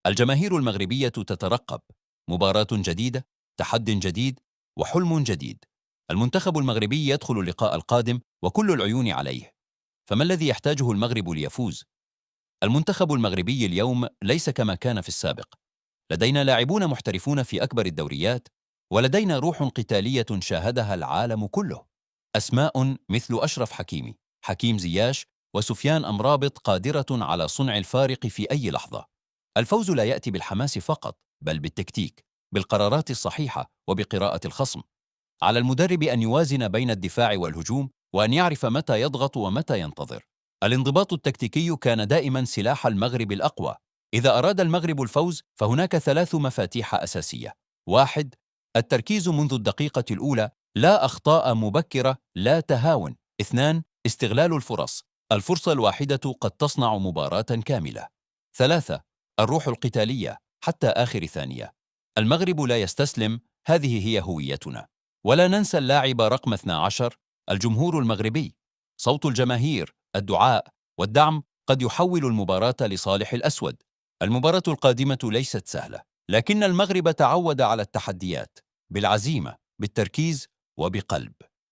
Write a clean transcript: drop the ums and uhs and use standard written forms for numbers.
الجماهير المغربية تترقب مباراة جديدة، تحد جديد، وحلم جديد. المنتخب المغربي يدخل اللقاء القادم وكل العيون عليه. فما الذي يحتاجه المغرب ليفوز؟ المنتخب المغربي اليوم ليس كما كان في السابق. لدينا لاعبون محترفون في أكبر الدوريات، ولدينا روح قتالية شاهدها العالم كله. أسماء مثل أشرف حكيمي، حكيم زياش، وسفيان أمرابط قادرة على صنع الفارق في أي لحظة. الفوز لا يأتي بالحماس فقط، بل بالتكتيك، بالقرارات الصحيحة، وبقراءة الخصم. على المدرب أن يوازن بين الدفاع والهجوم، وأن يعرف متى يضغط ومتى ينتظر. الانضباط التكتيكي كان دائما سلاح المغرب الأقوى. إذا أراد المغرب الفوز فهناك 3 مفاتيح أساسية. 1. التركيز منذ الدقيقة الأولى، لا أخطاء مبكرة، لا تهاون. 2. استغلال الفرص، الفرصة الواحدة قد تصنع مباراة كاملة. 3. الروح القتالية حتى آخر ثانية. المغرب لا يستسلم، هذه هي هويتنا. ولا ننسى اللاعب رقم 12، الجمهور المغربي. صوت الجماهير، الدعاء والدعم قد يحول المباراة لصالح الأسود. المباراة القادمة ليست سهلة، لكن المغرب تعود على التحديات، بالعزيمة، بالتركيز، وبقلب.